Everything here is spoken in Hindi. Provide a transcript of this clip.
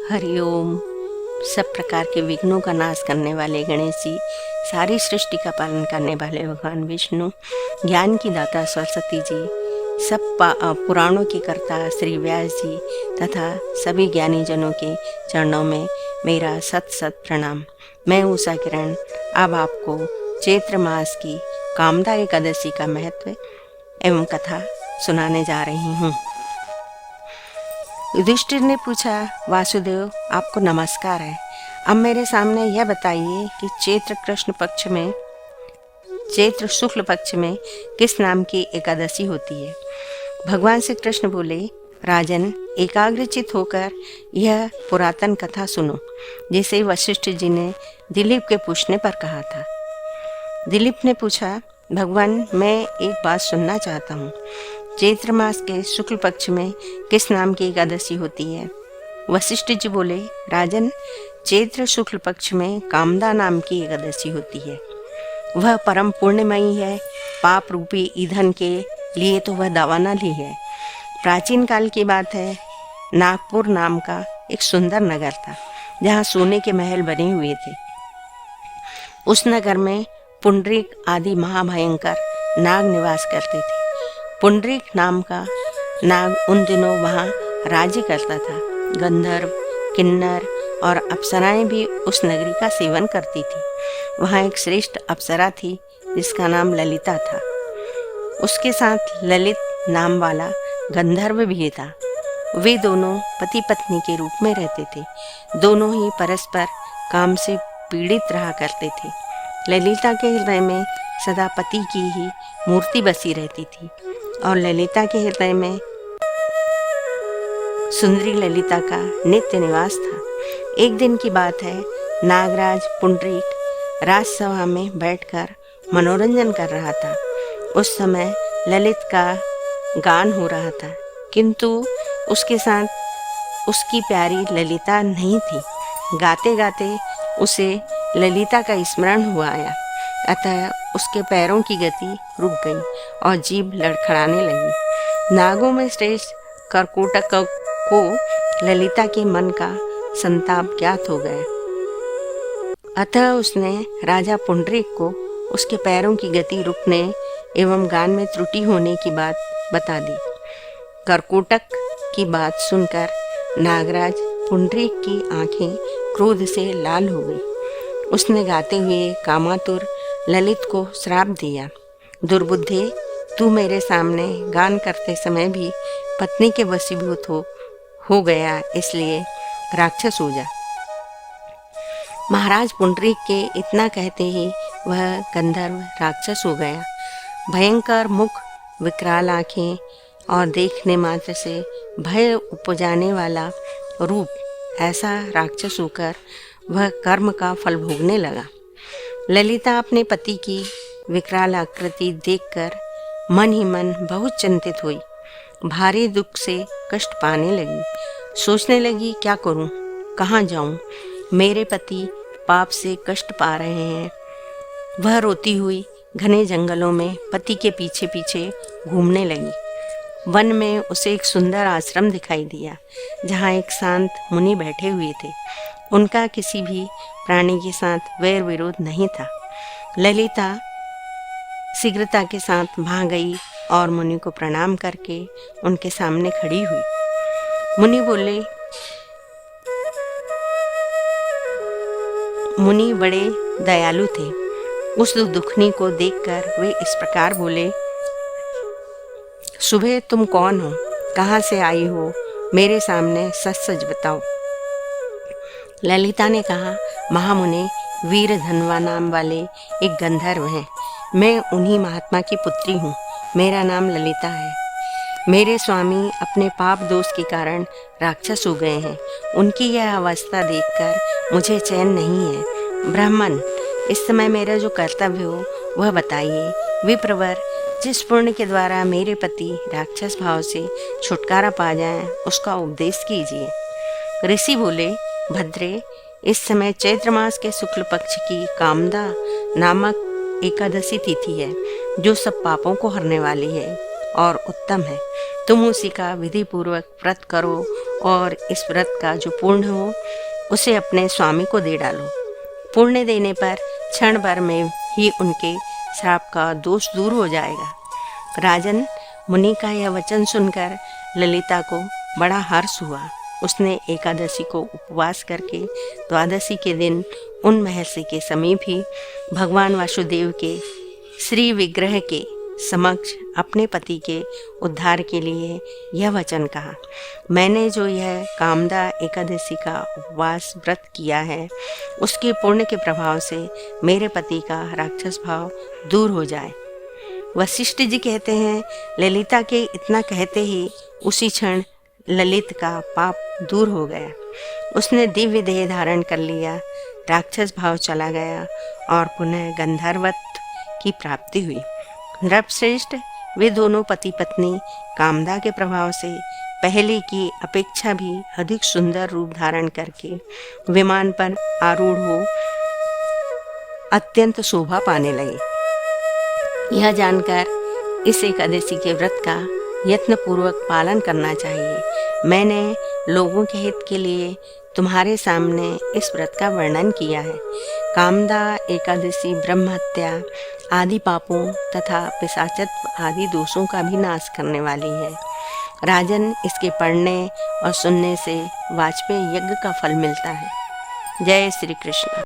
हरिओम। सब प्रकार के विघ्नों का नाश करने वाले गणेश जी, सारी सृष्टि का पालन करने वाले भगवान विष्णु, ज्ञान की दाता सरस्वती जी, सब पुराणों के कर्ता श्री व्यास जी तथा सभी ज्ञानी जनों के चरणों में मेरा सत सत प्रणाम। मैं उषा किरण अब आपको चैत्र मास की कामदा एकादशी का महत्व एवं कथा सुनाने जा रही हूँ। युधिष्ठिर ने पूछा, वासुदेव आपको नमस्कार है। अब मेरे सामने यह बताइए कि चैत्र शुक्ल पक्ष में किस नाम की एकादशी होती है। भगवान श्री कृष्ण बोले, राजन, एकाग्रचित होकर यह पुरातन कथा सुनो, जिसे वशिष्ठ जी ने दिलीप के पूछने पर कहा था। दिलीप ने पूछा, भगवान, मैं एक बात सुनना चाहता हूँ। चैत्र मास के शुक्ल पक्ष में किस नाम की एकादशी होती है। वशिष्ठ जी बोले, राजन, चैत्र शुक्ल पक्ष में कामदा नाम की एकादशी होती है। वह परम पुण्यमयी है। पाप रूपी ईंधन के लिए तो वह दावानल ही है। प्राचीन काल की बात है। नागपुर नाम का एक सुंदर नगर था, जहाँ सोने के महल बने हुए थे। उस नगर में पुंडरीक आदि महाभयंकर नाग निवास करते थे। पुंडरीक नाम का नाग उन दिनों वहाँ राज्य करता था। गंधर्व, किन्नर और अप्सराएं भी उस नगरी का सेवन करती थी। वहाँ एक श्रेष्ठ अप्सरा थी जिसका नाम ललिता था। उसके साथ ललित नाम वाला गंधर्व भी था। वे दोनों पति पत्नी के रूप में रहते थे। दोनों ही परस्पर काम से पीड़ित रहा करते थे। ललिता के हृदय में सदा पति की ही मूर्ति बसी रहती थी और ललिता के हृदय में सुंदरी ललिता का नित्य निवास था। एक दिन की बात है। नागराज पुंडरीक राजसभा में बैठकर मनोरंजन कर रहा था। उस समय ललित का गान हो रहा था, किंतु उसके साथ उसकी प्यारी ललिता नहीं थी। गाते गाते उसे ललिता का स्मरण हुआ आया, अतः उसके पैरों की गति रुक गई और जीभ लड़खड़ाने लगी। नागों में श्रेष्ठ करकोटक को ललिता के मन का संताप ज्ञात हो गया, अतः उसने राजा पुंडरीक को उसके पैरों की गति रुकने एवं गान में त्रुटि होने की बात बता दी। करकोटक की बात सुनकर नागराज पुंडरीक की आंखें क्रोध से लाल हो गई। उसने गाते हुए कामातुर ललित को श्राप दिया, दुर्बुद्धे, तू मेरे सामने गान करते समय भी पत्नी के वशीभूत हो गया, इसलिए राक्षस हो जा। महाराज पुंडरीक के इतना कहते ही वह गंधर्व राक्षस हो गया। भयंकर मुख, विकराल आंखें और देखने मात्र से भय उपजाने वाला रूप, ऐसा राक्षस होकर वह कर्म का फल भोगने लगा। ललिता अपने पति की विकराल आकृति देखकर मन ही मन बहुत चिंतित हुई। भारी दुख से कष्ट पाने लगी। सोचने लगी, क्या करूं, कहाँ जाऊं, मेरे पति पाप से कष्ट पा रहे हैं। वह रोती हुई घने जंगलों में पति के पीछे पीछे घूमने लगी। वन में उसे एक सुंदर आश्रम दिखाई दिया, जहाँ एक शांत मुनि बैठे हुए थे। उनका किसी भी प्राणी के साथ वैर विरोध नहीं था। ललिता शीघ्रता के साथ वहां गई और मुनि को प्रणाम करके उनके सामने खड़ी हुई। मुनि बड़े दयालु थे। उस दुखनी को देखकर वे इस प्रकार बोले, सुबह तुम कौन हो, कहाँ से आई हो, मेरे सामने सच सच बताओ। ललिता ने कहा, महामुनि, वीर धनवा नाम वाले एक गंधर्व हैं। मैं उन्हीं महात्मा की पुत्री हूँ। मेरा नाम ललिता है। मेरे स्वामी अपने पाप दोष के कारण राक्षस हो गए हैं। उनकी यह अवस्था देखकर मुझे चैन नहीं है। ब्राह्मण, इस समय मेरा जो कर्तव्य हो वह बताइए। विप्रवर, जिस पुण्य के द्वारा मेरे पति राक्षस भाव से छुटकारा पा जाएं, उसका उपदेश कीजिए। ऋषि बोले, भद्रे, इस समय चैत्र मास के शुक्ल पक्ष की कामदा नामक एकादशी तिथि है, जो सब पापों को हरने वाली है और उत्तम है। तुम उसी का विधि पूर्वक व्रत करो और इस व्रत का जो पूर्ण हो उसे अपने स्वामी को दे डालो। पुण्य देने पर क्षण भर में ही उनके श्राप का दोष दूर हो जाएगा। राजन, मुनि का यह वचन सुनकर ललिता को बड़ा हर्ष हुआ। उसने एकादशी को उपवास करके द्वादशी के दिन उन महर्षि के समीप ही भगवान वासुदेव के श्री विग्रह के समक्ष अपने पति के उद्धार के लिए यह वचन कहा, मैंने जो यह कामदा एकादशी का उपवास व्रत किया है उसके पुण्य के प्रभाव से मेरे पति का राक्षस भाव दूर हो जाए। वशिष्ठ जी कहते हैं, ललिता के इतना कहते ही उसी क्षण ललित का पाप दूर हो गया। उसने दिव्य देह धारण कर लिया, राक्षस भाव चला गया और पुनः गंधर्वत्व की प्राप्ति हुई। नृपश्रेष्ठ, वे दोनों पति पत्नी कामदा के प्रभाव से पहले की अपेक्षा भी अधिक सुंदर रूप धारण करके विमान पर आरूढ़ हो अत्यंत शोभा पाने लगे। यह जानकर इस एकादशी के व्रत का यत्नपूर्वक पालन करना चाहिए। मैंने लोगों के हित के लिए तुम्हारे सामने इस व्रत का वर्णन किया है। कामदा एकादशी ब्रह्म हत्या आदि पापों तथा पिशाचत्व आदि दोषों का भी नाश करने वाली है। राजन, इसके पढ़ने और सुनने से वाजपेयी यज्ञ का फल मिलता है। जय श्री कृष्ण।